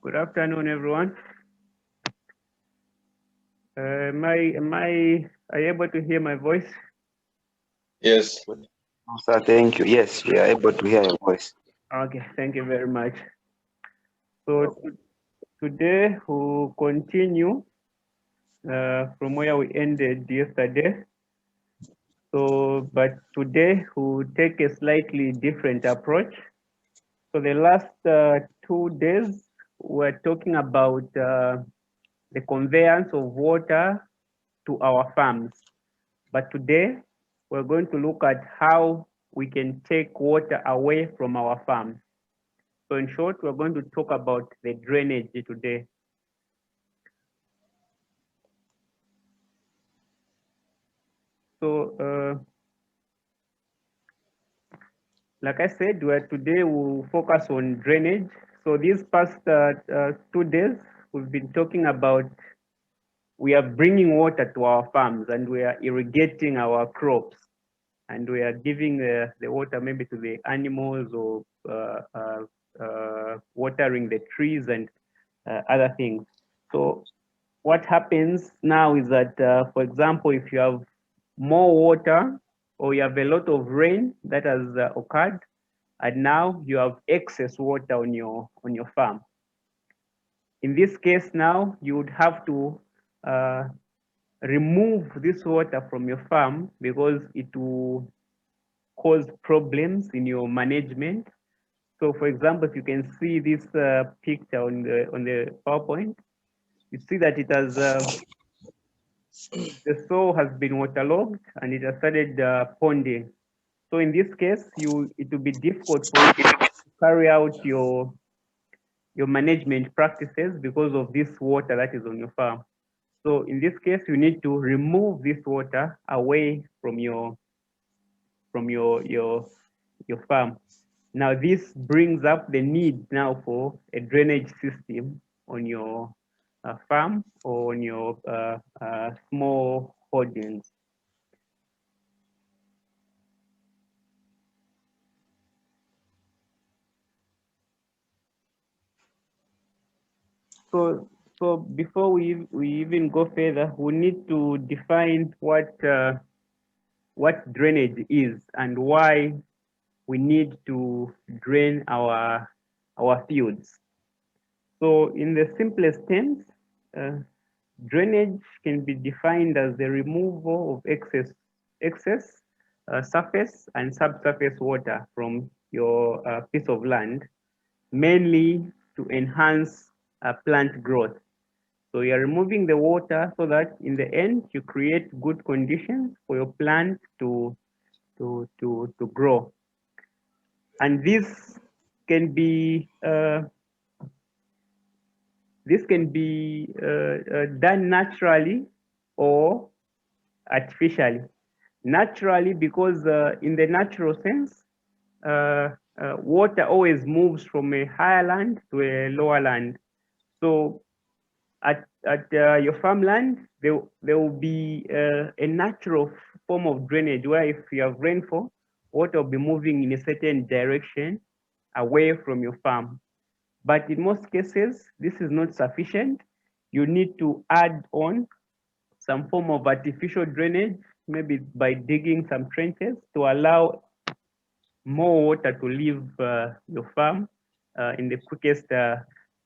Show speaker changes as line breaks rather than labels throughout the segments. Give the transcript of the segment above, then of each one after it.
Good afternoon, everyone. Are you able to hear my voice?
Yes.
Sir, thank you. Yes, we are able to hear your voice.
Okay, thank you very much. So today we'll continue from where we ended yesterday. But today we'll take a slightly different approach. So the last 2 days we're talking about the conveyance of water to our farms. But today, we're going to look at how we can take water away from our farms. So in short, we're going to talk about the drainage today. So, like I said, today we'll focus on drainage. So these past 2 days, we've been talking about we are bringing water to our farms and we are irrigating our crops. And we are giving the water maybe to the animals or watering the trees and other things. So what happens now is that, for example, if you have more water or you have a lot of rain that has occurred, and now you have excess water on your farm. In this case, now you would have to remove this water from your farm because it will cause problems in your management. So, for example, if you can see this picture on the PowerPoint, you see that it has the soil has been waterlogged and it has started ponding. So, in this case, it will be difficult for you to carry out your management practices because of this water that is on your farm. So, in this case, you need to remove this water away from your farm. Now, this brings up the need now for a drainage system on your farm or on your small holdings. So before we even go further, we need to define what drainage is and why we need to drain our fields. So in the simplest terms, uh, drainage can be defined as the removal of excess surface and subsurface water from your piece of land, mainly to enhance plant growth. So you're removing the water so that in the end you create good conditions for your plant to grow. And can be this can be done naturally or artificially. Naturally, because in the natural sense, water always moves from a higher land to a lower land. So at your farmland, there will be a natural form of drainage where if you have rainfall, water will be moving in a certain direction away from your farm. But in most cases, this is not sufficient. You need to add on some form of artificial drainage, maybe by digging some trenches to allow more water to leave your farm in the quickest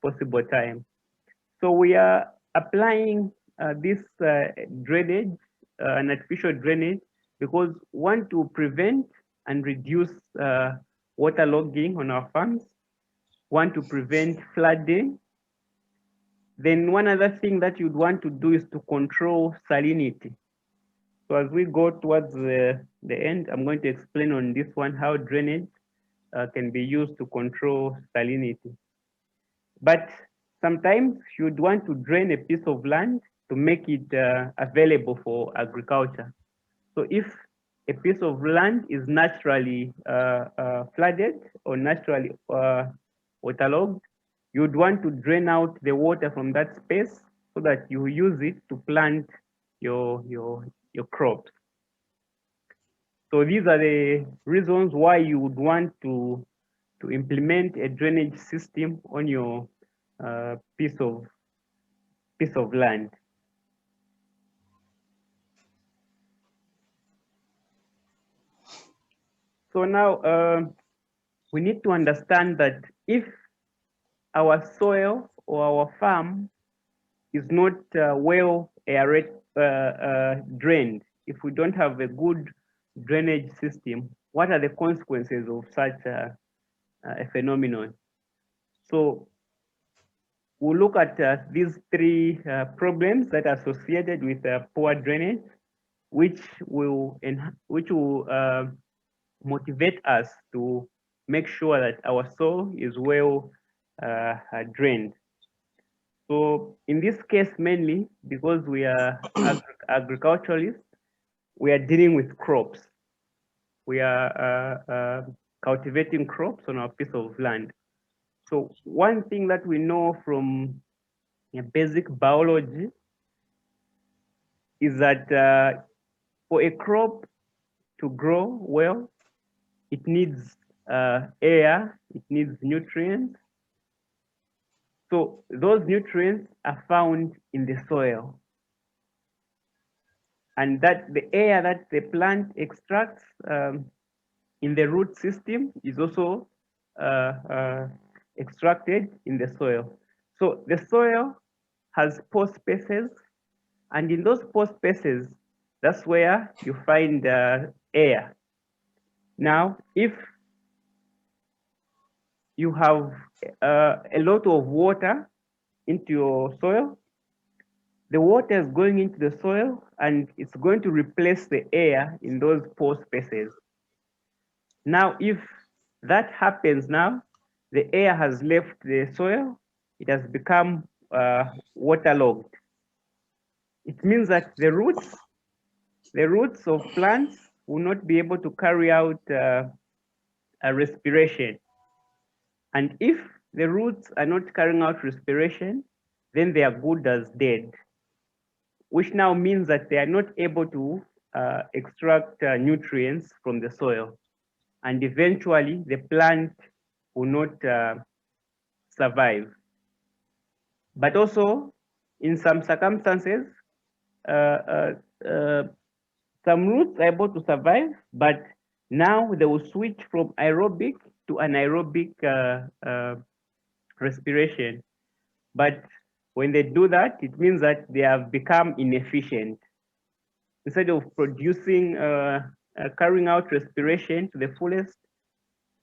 possible time. So we are applying this drainage, an artificial drainage, because we want to prevent and reduce waterlogging on our farms, want to prevent flooding. Then one other thing that you'd want to do is to control salinity. So as we go towards the end, I'm going to explain on this one how drainage can be used to control salinity. But sometimes you'd want to drain a piece of land to make it available for agriculture. So if a piece of land is naturally flooded or naturally waterlogged, you'd want to drain out the water from that space so that you use it to plant your crops. So these are the reasons why you would want to implement a drainage system on your piece of land. So now we need to understand that if our soil or our farm is not well drained, if we don't have a good drainage system, what are the consequences of such a phenomenon? So we'll look at these three problems that are associated with poor drainage, which will motivate us to make sure that our soil is well drained. So in this case, mainly because we are agriculturalists, we are dealing with crops. We are cultivating crops on our piece of land. So one thing that we know from basic biology is that for a crop to grow well, it needs air, it needs nutrients. So those nutrients are found in the soil. And that the air that the plant extracts in the root system is also extracted in the soil. So the soil has pore spaces, and in those pore spaces, that's where you find air. Now, if you have a lot of water into your soil, the water is going into the soil and it's going to replace the air in those pore spaces. Now, if that happens now, the air has left the soil, it has become waterlogged. It means that the roots of plants will not be able to carry out a respiration. And if the roots are not carrying out respiration, then they are good as dead, which now means that they are not able to extract nutrients from the soil. And eventually the plant will not survive. But also, in some circumstances, uh, uh, some roots are able to survive, but now they will switch from aerobic to anaerobic respiration. But when they do that, it means that they have become inefficient. Instead of producing, carrying out respiration to the fullest,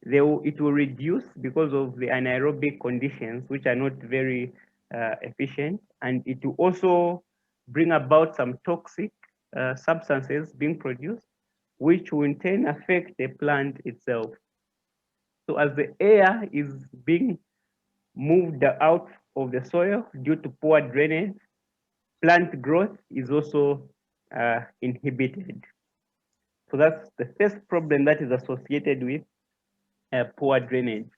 it will reduce because of the anaerobic conditions, which are not very efficient. And it will also bring about some toxic substances being produced, which will in turn affect the plant itself. So as the air is being moved out of the soil due to poor drainage, plant growth is also inhibited. So that's the first problem that is associated with poor drainage.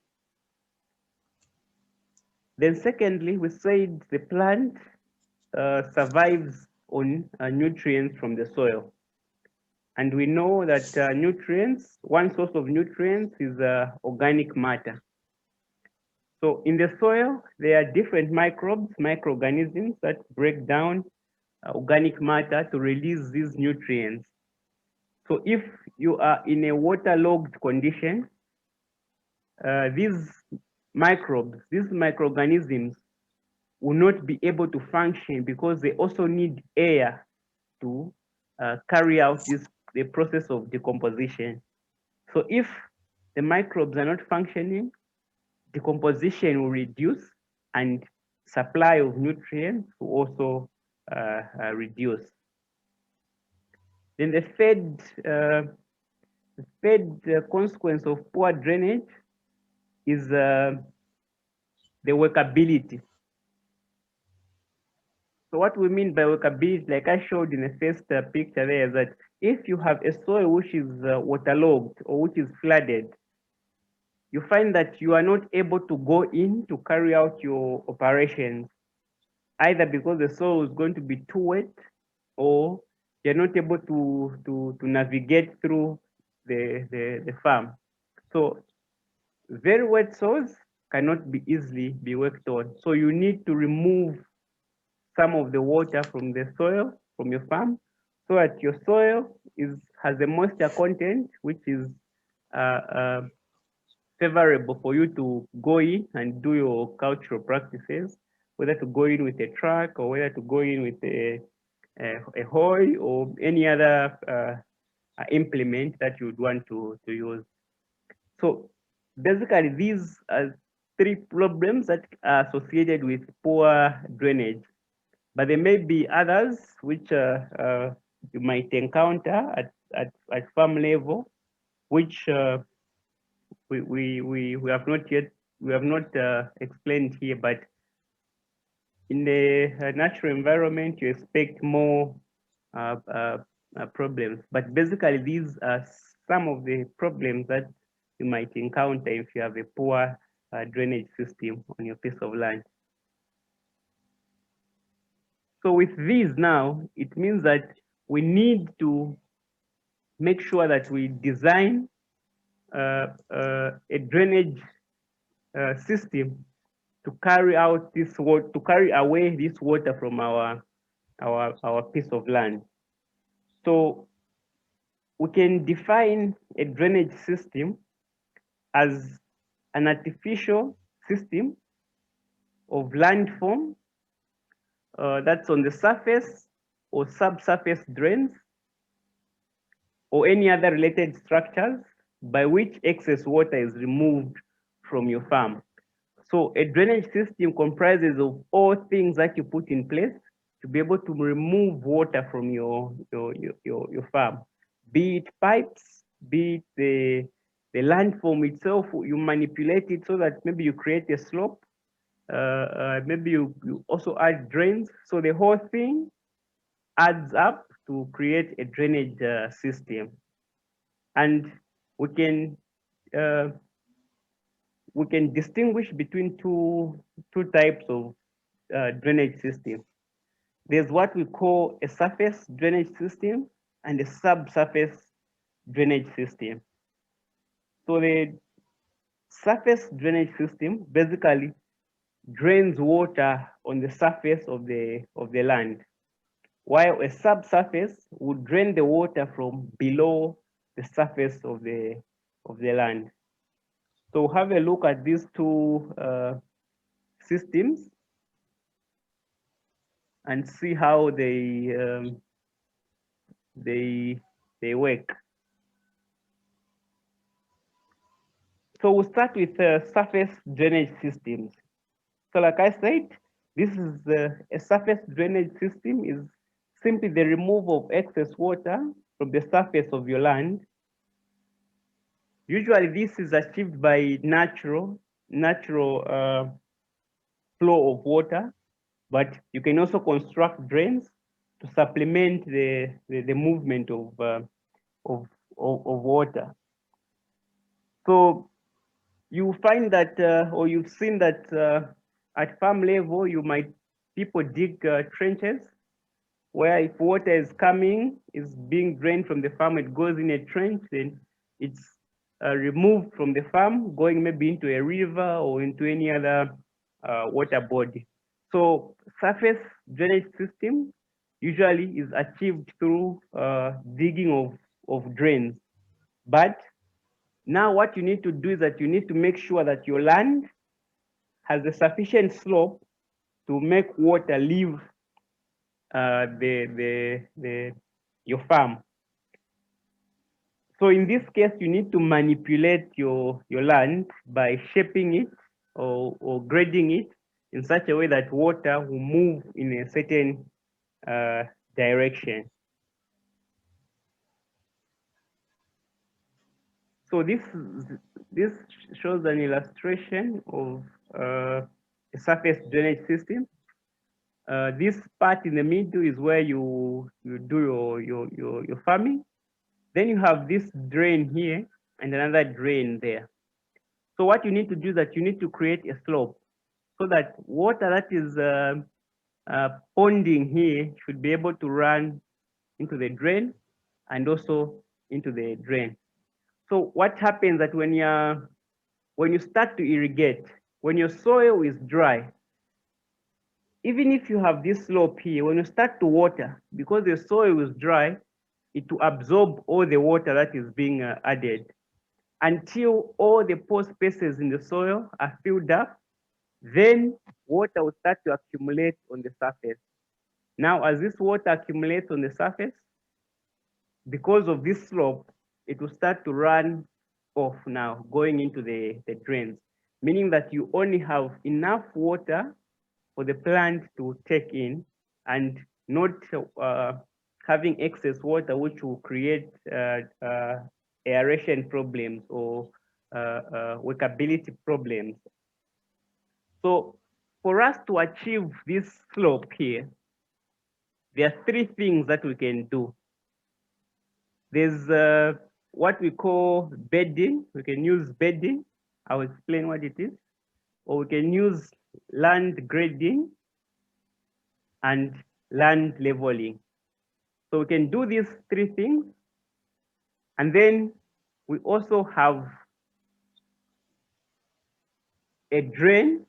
Then secondly, we said the plant survives on nutrients from the soil. And we know that nutrients, one source of nutrients is organic matter. So in the soil, there are different microbes, microorganisms that break down organic matter to release these nutrients. So if you are in a waterlogged condition, these microbes, these microorganisms will not be able to function because they also need air to carry out the process of decomposition. So if the microbes are not functioning, decomposition will reduce and supply of nutrients will also reduce. Then the third consequence of poor drainage is the workability. So what we mean by workability, like I showed in the first picture there, is that if you have a soil which is waterlogged or which is flooded, you find that you are not able to go in to carry out your operations, either because the soil is going to be too wet or you're not able to navigate through the farm. So very wet soils cannot be easily be worked on. So you need to remove some of the water from the soil, from your farm, so that your soil has a moisture content which is favorable for you to go in and do your cultural practices, whether to go in with a truck or whether to go in with a hoe or any other implement that you would want to use. So basically, these are three problems that are associated with poor drainage, but there may be others which you might encounter at farm level, which we have not yet explained here. But in the natural environment, you expect more problems. But basically, these are some of the problems that you might encounter if you have a poor drainage system on your piece of land. So with these now, it means that we need to make sure that we design a drainage system to carry out this water, to carry away this water from our piece of land. So we can define a drainage system as an artificial system of landform that's on the surface or subsurface drains or any other related structures by which excess water is removed from your farm. So a drainage system comprises of all things that you put in place to be able to remove water from your farm, be it pipes, be it the landform itself. You manipulate it so that maybe you create a slope, maybe you also add drains. So the whole thing adds up to create a drainage system. And we can distinguish between two types of drainage system. There's what we call a surface drainage system and a subsurface drainage system. So the surface drainage system basically drains water on the surface of the land, while a subsurface would drain the water from below the surface of the land. So have a look at these two systems and see how they work. So we'll start with surface drainage systems. So like I said, this is a surface drainage system is simply the removal of excess water from the surface of your land. Usually this is achieved by natural flow of water, but you can also construct drains to supplement the movement of water. So you find that, or you've seen that at farm level, people dig trenches where if water is coming, is being drained from the farm, it goes in a trench, then it's removed from the farm, going maybe into a river or into any other water body. So surface drainage system usually is achieved through digging of drains. But now what you need to do is that you need to make sure that your land has a sufficient slope to make water leave your farm. So in this case, you need to manipulate your land by shaping it or grading it in such a way that water will move in a certain direction. So this shows an illustration of a surface drainage system. This part in the middle is where you do your farming. Then you have this drain here and another drain there. So what you need to do is that you need to create a slope so that water that is ponding here should be able to run into the drain and also into the drain. So what happens that when you start to irrigate, when your soil is dry, even if you have this slope here, when you start to water, because the soil is dry, it will absorb all the water that is being added until all the pore spaces in the soil are filled up. Then water will start to accumulate on the surface. Now, as this water accumulates on the surface, because of this slope, it will start to run off now, going into the drains, meaning that you only have enough water for the plant to take in and not having excess water, which will create aeration problems or workability problems. So for us to achieve this slope here, there are three things that we can do. There's what we call bedding. We can use bedding. I'll explain what it is. Or we can use land grading and land leveling. So we can do these three things. And then we also have a drain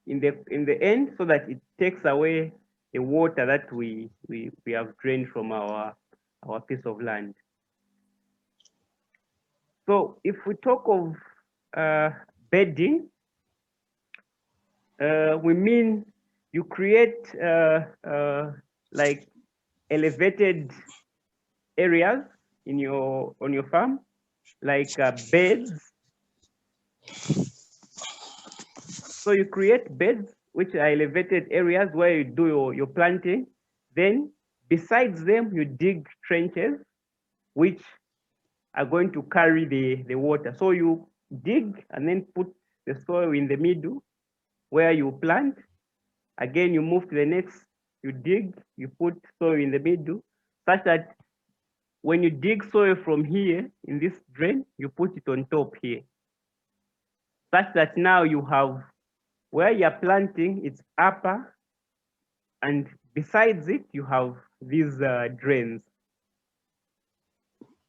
in the end so that it takes away the water that we have drained from our piece of land. So if we talk of bedding, we mean you create like elevated areas on your farm, like beds. So you create beds which are elevated areas where you do your planting. Then besides them, you dig trenches which are going to carry the water. So you dig and then put the soil in the middle where you plant. Again, you move to the next, you dig, you put soil in the middle, such that when you dig soil from here in this drain, you put it on top here. Such that now you have where you're planting, it's upper, and besides it, you have these drains.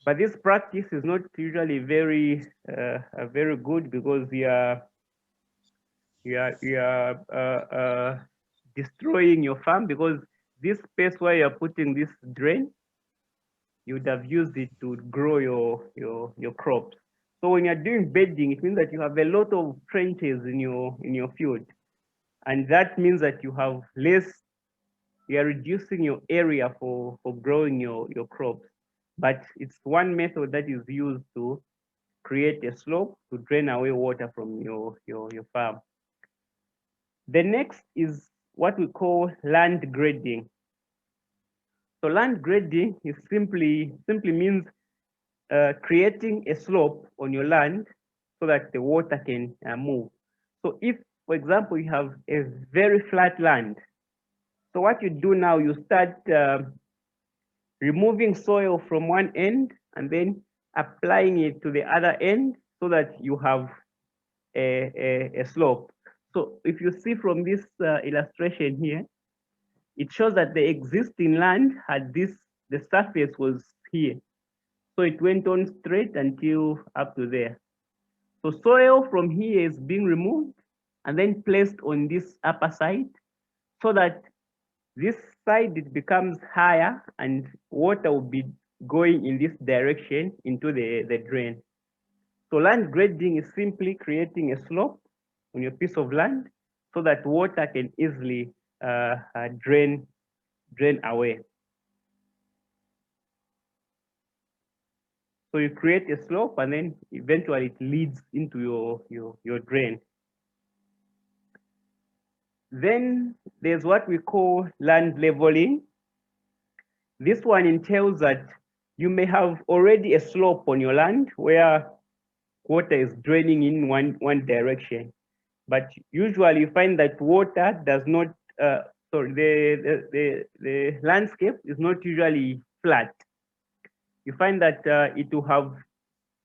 But this practice is not usually very good because you are destroying your farm, because this space where you're putting this drain, you would have used it to grow your crops. So when you're doing bedding, it means that you have a lot of trenches in your field, and that means that you have less. You are reducing your area for growing your crops. But it's one method that is used to create a slope to drain away water from your farm. The next is what we call land grading. So land grading is simply means creating a slope on your land so that the water can move. So if, for example, you have a very flat land, so what you do now, you start removing soil from one end and then applying it to the other end so that you have a slope. So if you see from this illustration here, it shows that the existing land had the surface was here. So it went on straight until up to there. So soil from here is being removed and then placed on this upper side so that this side it becomes higher and water will be going in this direction into the drain. So land grading is simply creating a slope on your piece of land so that water can easily drain away. So you create a slope and then eventually it leads into your drain. Then there's what we call land leveling. This one entails that you may have already a slope on your land where water is draining in one direction. But usually you find that water does not, the landscape is not usually flat. You find that it will have,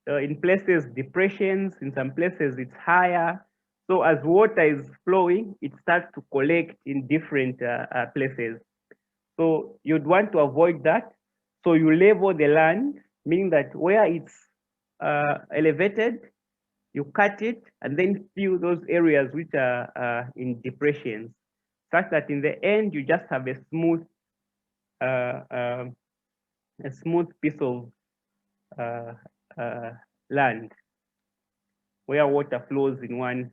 in places, depressions, in some places it's higher. So as water is flowing, it starts to collect in different places. So you'd want to avoid that. So you level the land, meaning that where it's elevated, you cut it and then fill those areas which are in depressions, such that in the end you just have a smooth piece of land where water flows in one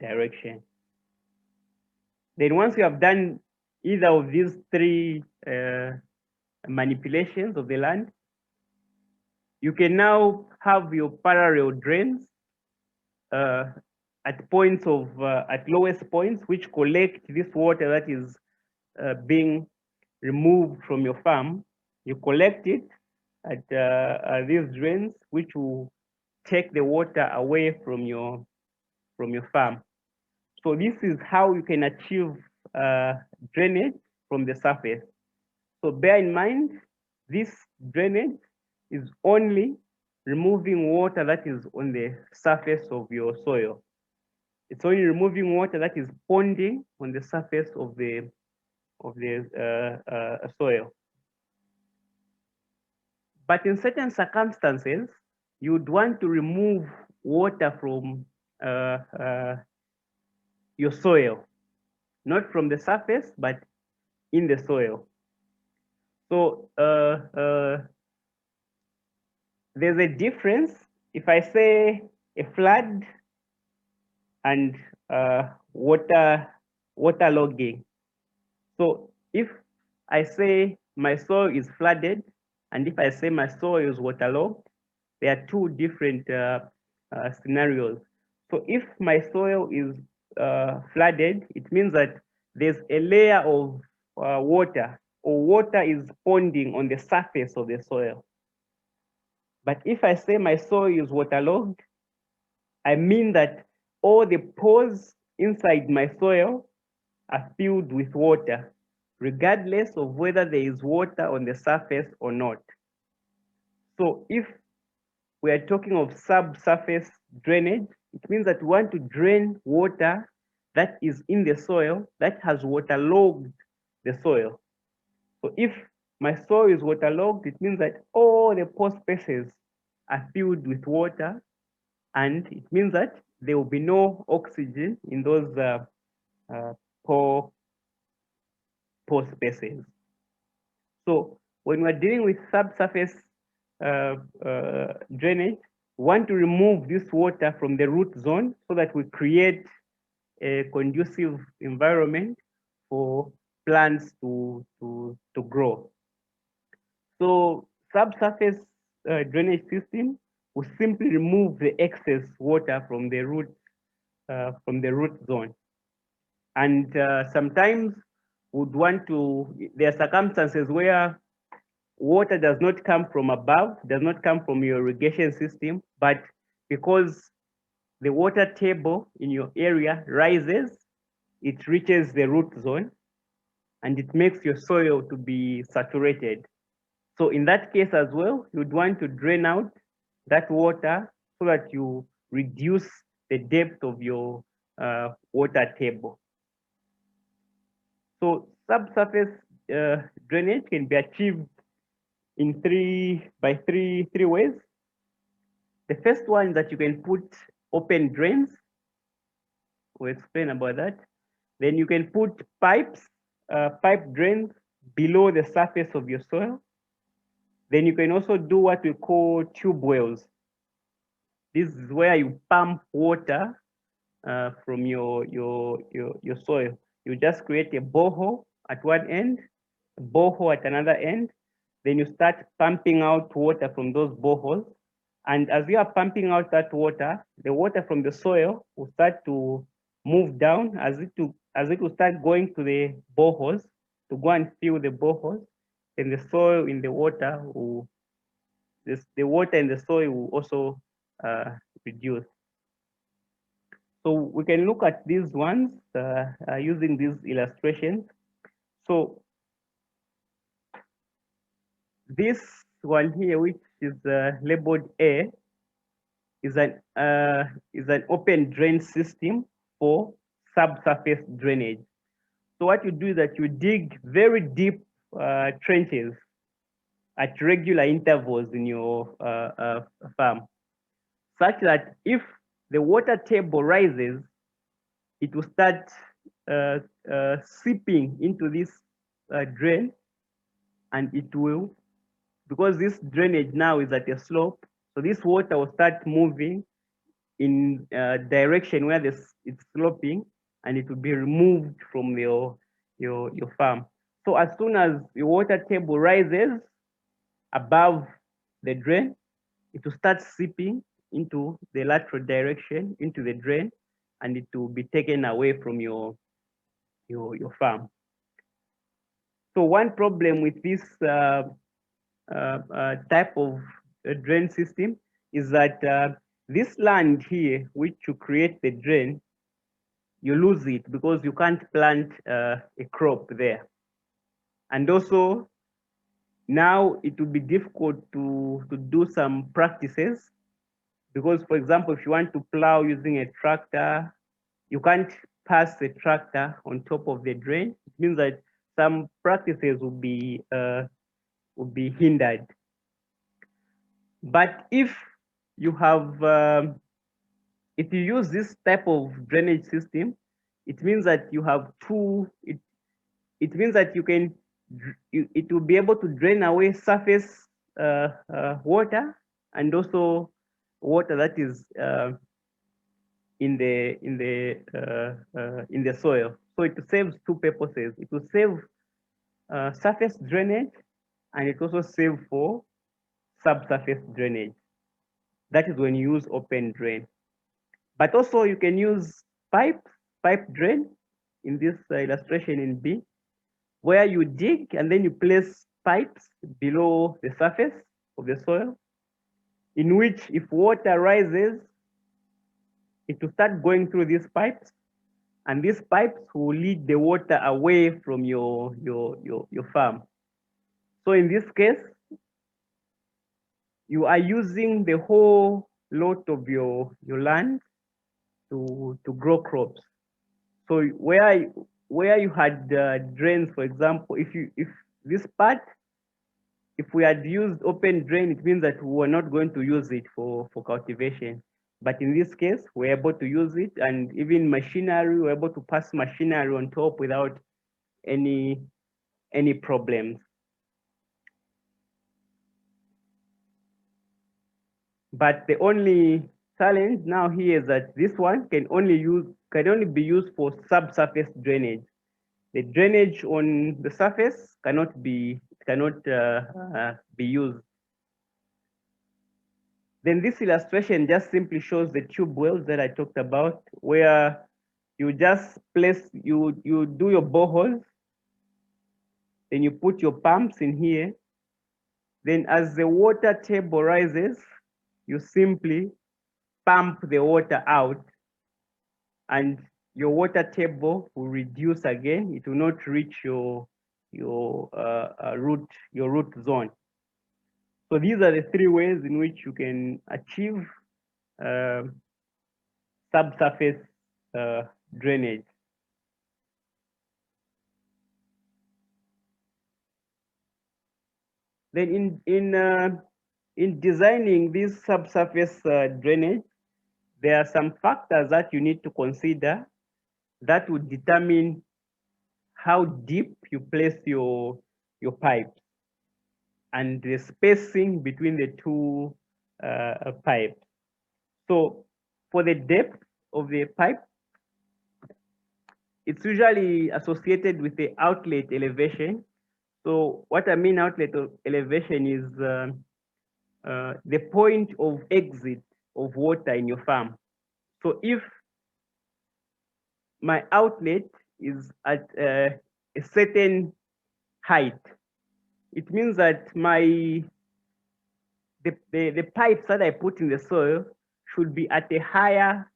direction. Then once you have done either of these three manipulations of the land, you can now have your parallel drains at points of at lowest points, which collect this water that is being removed from your farm. You collect it at these drains, which will take the water away from your farm. So this is how you can achieve drainage from the surface. So bear in mind, this drainage is only removing water that is on the surface of your soil. It's only removing water that is ponding on the surface of the soil. But in certain circumstances, you'd want to remove water from your soil, not from the surface, but in the soil. So there's a difference if I say a flood and waterlogging. So if I say my soil is flooded, and if I say my soil is waterlogged, there are two different scenarios. So if my soil is flooded, it means that there's a layer of water, or water is ponding on the surface of the soil. But if I say my soil is waterlogged, I mean that all the pores inside my soil are filled with water, regardless of whether there is water on the surface or not. So if we are talking of subsurface drainage, it means that we want to drain water that is in the soil that has waterlogged the soil. So if my soil is waterlogged, it means that all the pore spaces are filled with water, and it means that there will be no oxygen in those pore spaces. So when we're dealing with subsurface drainage, we want to remove this water from the root zone so that we create a conducive environment for plants to grow. So subsurface drainage system will simply remove the excess water from the root zone. And sometimes would want to, there are circumstances where water does not come from above, does not come from your irrigation system, but because the water table in your area rises, it reaches the root zone and it makes your soil to be saturated. So in that case as well, you'd want to drain out that water so that you reduce the depth of your water table. So subsurface drainage can be achieved in three ways. The first one is that you can put open drains. We'll explain about that. Then you can put pipe drains below the surface of your soil. Then you can also do what we call tube wells. This is where you pump water from your soil. You just create a borehole at one end, a borehole at another end. Then you start pumping out water from those boreholes. And as you are pumping out that water, the water from the soil will start to move down as it will start going to the boreholes to go and fill the boreholes. And the soil in the water will, the water in the soil will also reduce. So we can look at these ones using these illustrations. So this one here, which is labeled A, is an open drain system for subsurface drainage. So what you do is that you dig very deep trenches at regular intervals in your farm, such that if the water table rises, it will start seeping into this drain, and it will, because this drainage now is at a slope, so this water will start moving in direction where it's sloping, and it will be removed from your farm. So as soon as the water table rises above the drain, it will start seeping into the lateral direction into the drain, and it will be taken away from your farm. So one problem with this type of drain system is that this land here, which you create the drain, you lose it because you can't plant a crop there. And also, now it will be difficult to do some practices, because, for example, if you want to plow using a tractor, you can't pass the tractor on top of the drain. It means that some practices will be hindered. But if you have, if you use this type of drainage system, it means that you have two. It means that you can. It will be able to drain away surface water, and also water that is in the soil. So it serves two purposes. It will save surface drainage, and it also save for subsurface drainage. That is when you use open drain. But also you can use pipe drain in this illustration in B, where you dig and then you place pipes below the surface of the soil, in which if water rises, it will start going through these pipes, and these pipes will lead the water away from your farm. So in this case, you are using the whole lot of your land to grow crops. So where you had drains, for example, if this part, if we had used open drain, it means that we were not going to use it for cultivation. But in this case, we're able to use it, and even machinery, we're able to pass machinery on top without any problems. But the only challenge now here is that this one can only be used for subsurface drainage. The drainage on the surface cannot be used. Then this illustration just simply shows the tube wells that I talked about, where you just you do your boreholes, then you put your pumps in here. Then as the water table rises, you simply pump the water out, and your water table will reduce again. It will not reach your root zone. So these are the three ways in which you can achieve subsurface drainage. Then in designing this subsurface drainage, there are some factors that you need to consider that would determine how deep you place your pipes and the spacing between the two pipes. So for the depth of the pipe, it's usually associated with the outlet elevation. So what I mean outlet elevation is the point of exit of water in your farm. So if my outlet is at a certain height, it means that the pipes that I put in the soil should be at a higher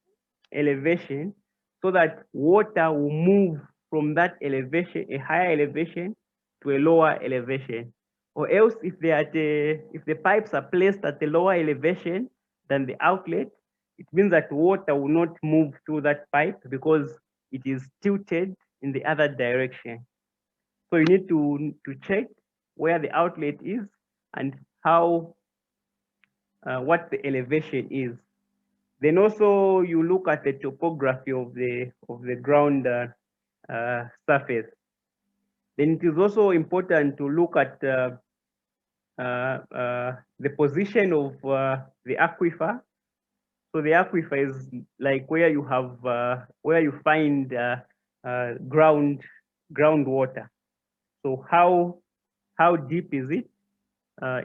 elevation, so that water will move from that elevation, a higher elevation, to a lower elevation. Or else, if the pipes are placed at a lower elevation than the outlet, it means that water will not move through that pipe because it is tilted in the other direction. So you need to check where the outlet is and how what the elevation is. Then also you look at the topography of the ground surface. Then it is also important to look at the position of the aquifer. So the aquifer is like where you have where you find groundwater. So how deep is it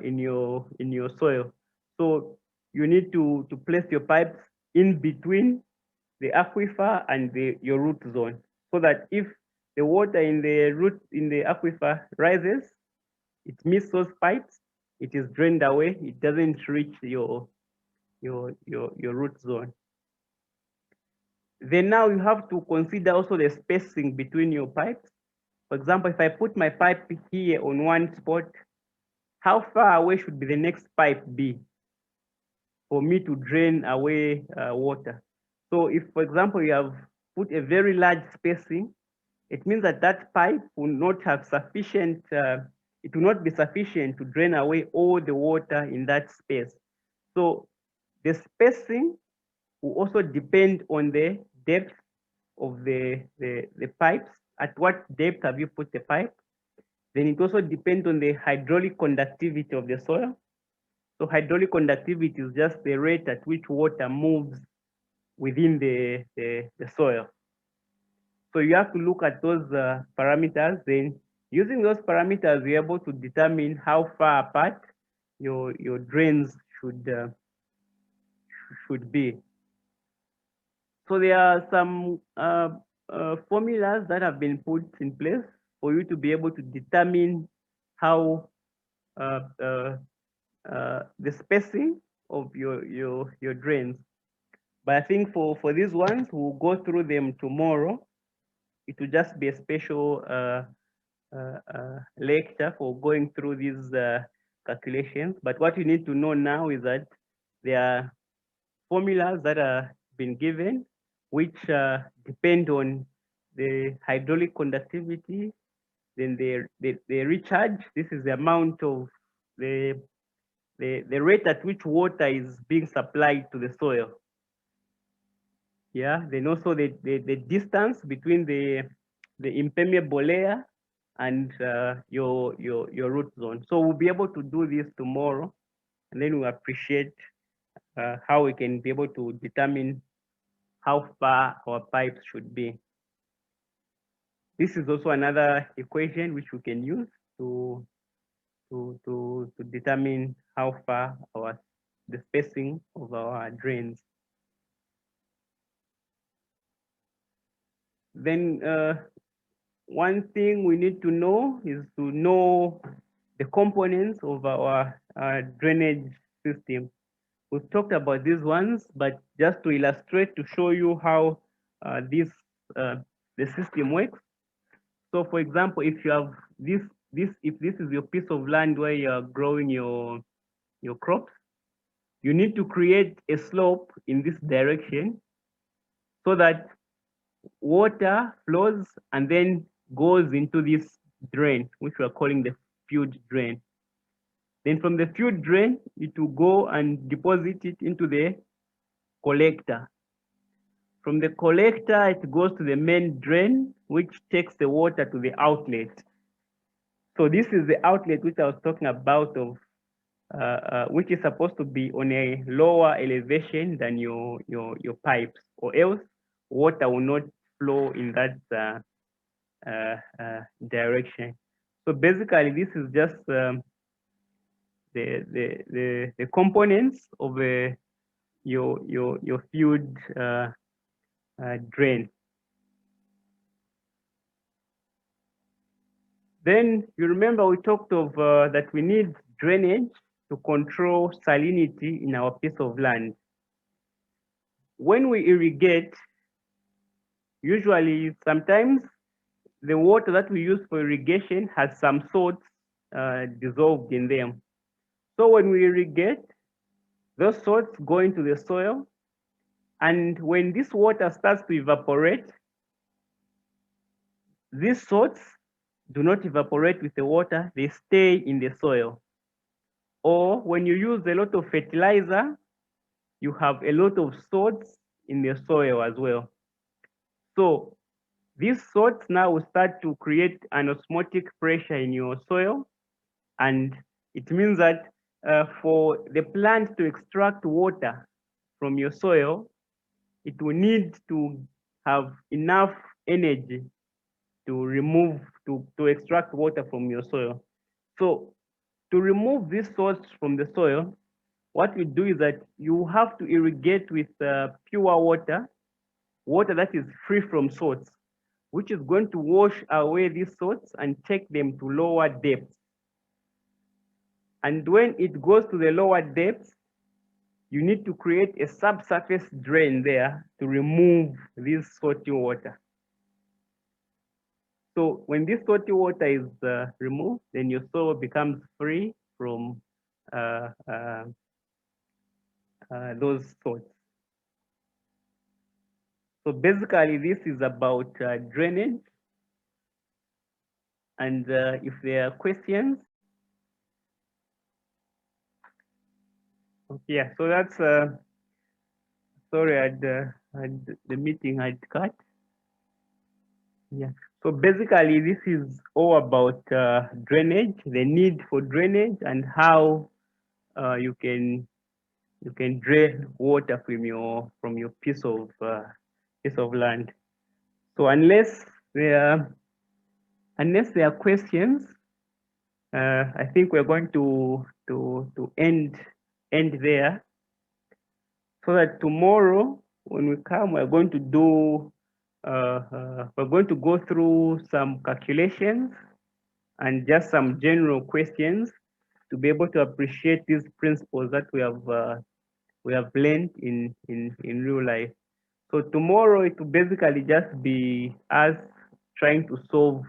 in your soil? So you need to place your pipes in between the aquifer and your root zone, so that if the water in the aquifer rises, it meets those pipes, it is drained away, it doesn't reach your root zone. Then now you have to consider also the spacing between your pipes. For example, if I put my pipe here on one spot, how far away should the next pipe be for me to drain away water? So if, for example, you have put a very large spacing, it means that that pipe will not have sufficient, it will not be sufficient to drain away all the water in that space. So the spacing will also depend on the depth of the pipes. At what depth have you put the pipe? Then it also depends on the hydraulic conductivity of the soil. So hydraulic conductivity is just the rate at which water moves within the soil. So you have to look at those parameters. Then using those parameters, you're able to determine how far apart your drains should be. So there are some formulas that have been put in place for you to be able to determine how the spacing of your drains. But I think for these ones, we'll go through them tomorrow. It will just be a special lecture for going through these calculations. But what you need to know now is that there are formulas that are been given, which depend on the hydraulic conductivity, then the recharge. This is the amount of the rate at which water is being supplied to the soil. Yeah, then also the distance between the impermeable layer and your root zone. So we'll be able to do this tomorrow, and then we'll appreciate how we can be able to determine how far our pipes should be. This is also another equation which we can use to determine how far the spacing of our drains. Then one thing we need to know is to know the components of our drainage system. We've talked about these ones, but just to illustrate, to show you how the system works. So for example, if you have if this is your piece of land where you're growing your crops, you need to create a slope in this direction so that water flows and then goes into this drain, which we are calling the field drain. Then from the field drain, it will go and deposit it into the collector. From the collector, it goes to the main drain, which takes the water to the outlet. So this is the outlet which I was talking about, of which is supposed to be on a lower elevation than your pipes, or else water will not flow in that direction. So basically, this is just the components of your field drain. Then you remember we talked of that we need drainage to control salinity in our piece of land. When we irrigate, usually sometimes the water that we use for irrigation has some salts dissolved in them. So when we irrigate, those salts go into the soil, and when this water starts to evaporate, these salts do not evaporate with the water, they stay in the soil. Or when you use a lot of fertilizer, you have a lot of salts in the soil as well. So these salts now will start to create an osmotic pressure in your soil, and it means that for the plant to extract water from your soil, it will need to have enough energy to extract water from your soil. So to remove these salts from the soil, what we do is that you have to irrigate with pure water, water that is free from salts, which is going to wash away these salts and take them to lower depths. And when it goes to the lower depths, you need to create a subsurface drain there to remove this salty water. So when this salty water is removed, then your soil becomes free from those salts. So basically, this is about drainage. And if there are questions, okay, yeah. So that's sorry, the meeting had cut. Yeah. So basically, this is all about drainage, the need for drainage, and how you can drain water from your piece of land. So unless there are questions, I think we're going to end there, so that tomorrow when we come, we're going to do we're going to go through some calculations and just some general questions to be able to appreciate these principles that we have learned in real life. So tomorrow it will basically just be us trying to solve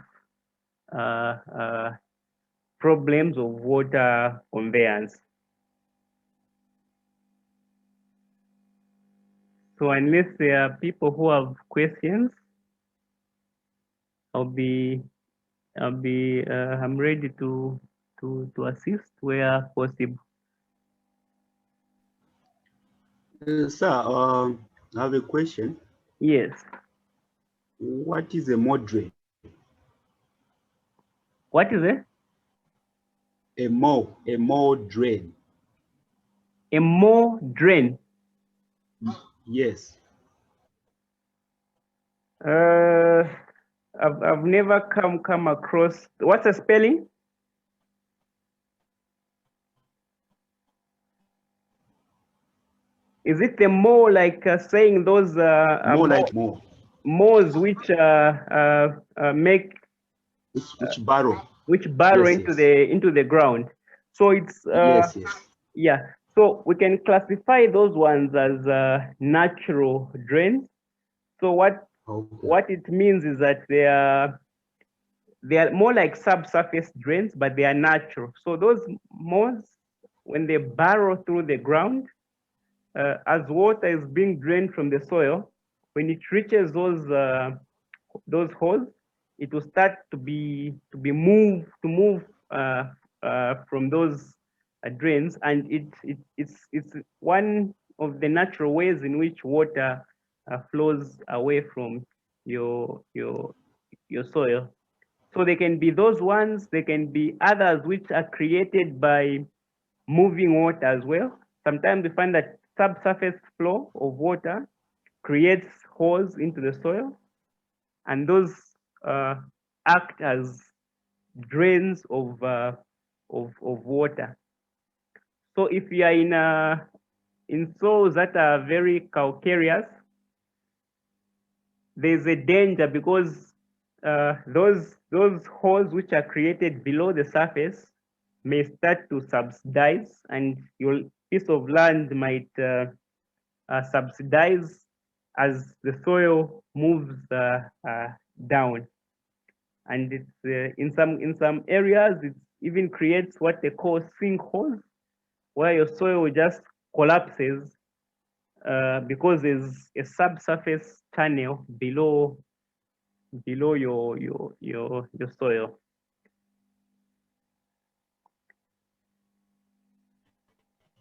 problems of water conveyance. So unless there are people who have questions, I'm ready to assist where possible.
Sir, I have a question.
Yes.
What is a mow drain?
What is it?
A mow drain.
A mow drain.
Yes.
I've never come across. What's the spelling? Is it the mow like saying those
More like mow.
mows which make
Which burrow?
which burrow
Yes,
into the ground? So it's
yes.
yeah. So we can classify those ones as natural drains. So what it means is that they are more like subsurface drains, but they are natural. So those mows, when they burrow through the ground, as water is being drained from the soil, when it reaches those holes, it will start to move from those drains, and it's one of the natural ways in which water flows away from your soil. So they can be those ones. They can be others which are created by moving water as well. Sometimes we find that subsurface flow of water creates holes into the soil, and those act as drains of water. So if you are in soils that are very calcareous, there's a danger because those holes which are created below the surface may start to subsidize, and your piece of land might subsidize as the soil moves down. And it's in some areas it even creates what they call sinkholes, where your soil just collapses because there's a subsurface channel below your soil.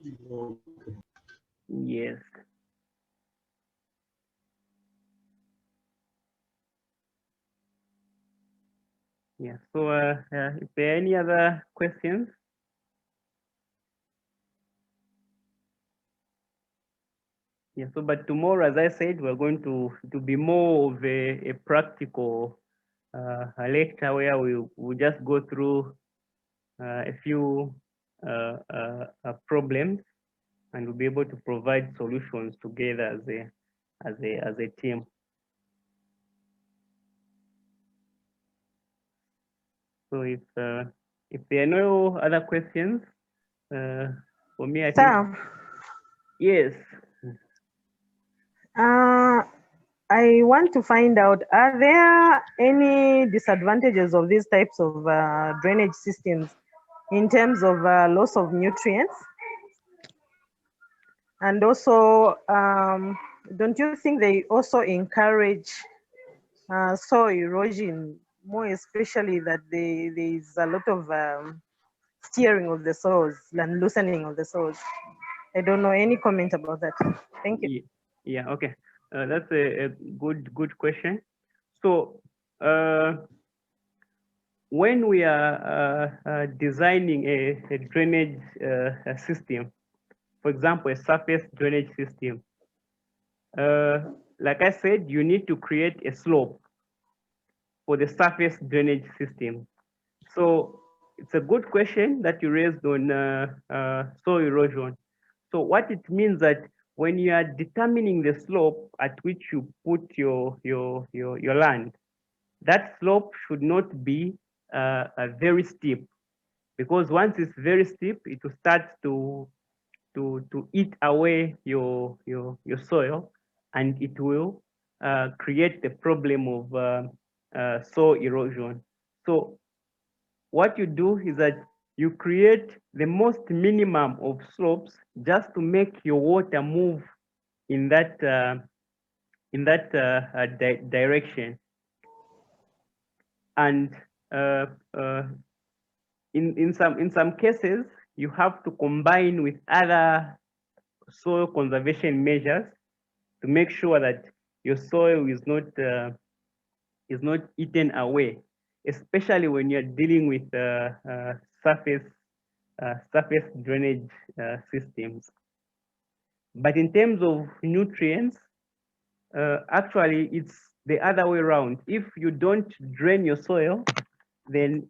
Okay.
Yes. Yeah. So, if there are any other questions? Yeah. So, but tomorrow, as I said, we're going to be more of a practical a lecture where we just go through a few problems, and we'll be able to provide solutions together as a team. So if there are no other questions, for me, I think
Sir,
yes.
I want to find out, are there any disadvantages of these types of drainage systems in terms of loss of nutrients? And also, don't you think they also encourage soil erosion, more especially that there is a lot of steering of the soils and loosening of the soils? I don't know, any comment about that? Thank you.
Yeah, okay. That's a good question. So when we are designing a drainage system, for example, a surface drainage system, like I said, you need to create a slope for the surface drainage system. So it's a good question that you raised on soil erosion. So what it means that when you are determining the slope at which you put your land, that slope should not be very steep, because once it's very steep, it will start to eat away your soil, and it will create the problem of soil erosion. So what you do is that you create the most minimum of slopes just to make your water move in that direction. And uh, uh, in some cases, you have to combine with other soil conservation measures to make sure that your soil is not eaten away, especially when you're dealing with surface drainage systems. But in terms of nutrients, actually it's the other way around. If you don't drain your soil, then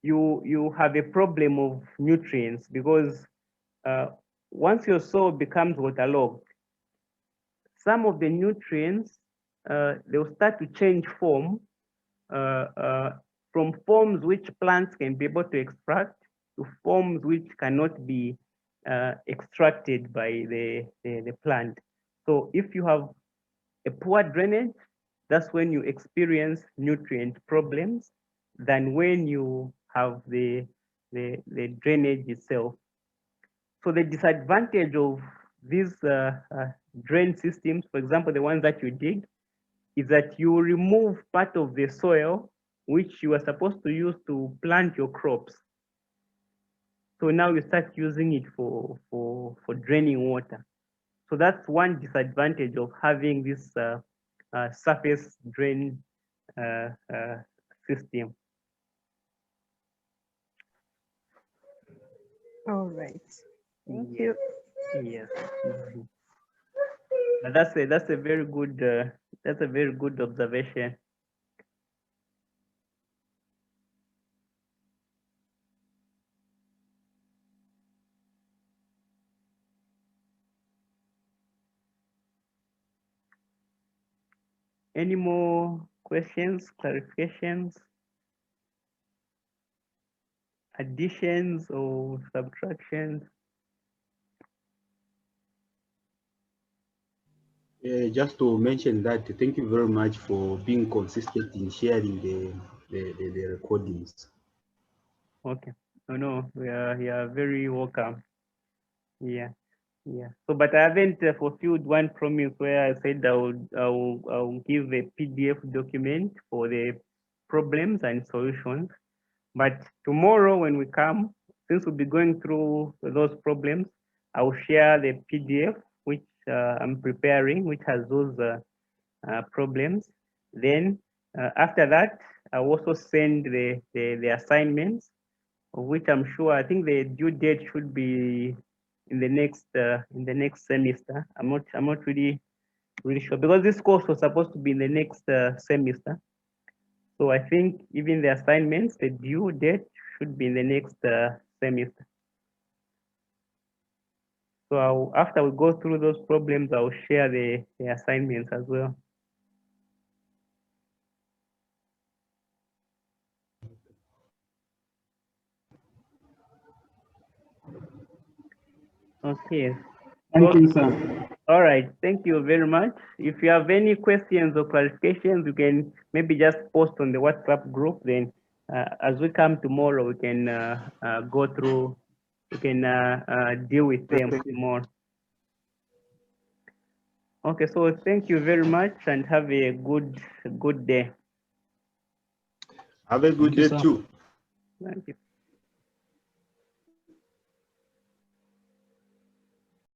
you have a problem of nutrients, because once your soil becomes waterlogged, some of the nutrients they'll start to change form from forms which plants can be able to extract to forms which cannot be extracted by the plant. So if you have a poor drainage, that's when you experience nutrient problems than when you have the drainage itself. So the disadvantage of these drain systems, for example, the ones that you dig, is that you remove part of the soil which you are supposed to use to plant your crops. So now you start using it for draining water. So that's one disadvantage of having this surface drain system.
All right. Thank you.
Yes. Mhm. That's a very good observation. Any more questions, clarifications, additions, or subtractions?
Just to mention that, thank you very much for being consistent in sharing the recordings.
Okay. No, you are very welcome. Yeah. Yeah. So, but I haven't fulfilled one promise where I said I will give a PDF document for the problems and solutions. But tomorrow when we come, since we'll be going through those problems, I'll share the PDF which I'm preparing, which has those problems. Then after that, I'll also send the assignments, which I'm sure, I think the due date should be in the next semester. I'm not really sure, because this course was supposed to be in the next semester. So I think even the assignments, the due date should be in the next semester. So after we go through those problems, I'll share the assignments as well. Okay.
Thank you, sir.
All right, thank you very much. If you have any questions or clarifications, you can maybe just post on the WhatsApp group. Then as we come tomorrow, we can go through, we can deal with them more. Okay, so thank you very much and have a good day.
Have a good day too.
Thank you.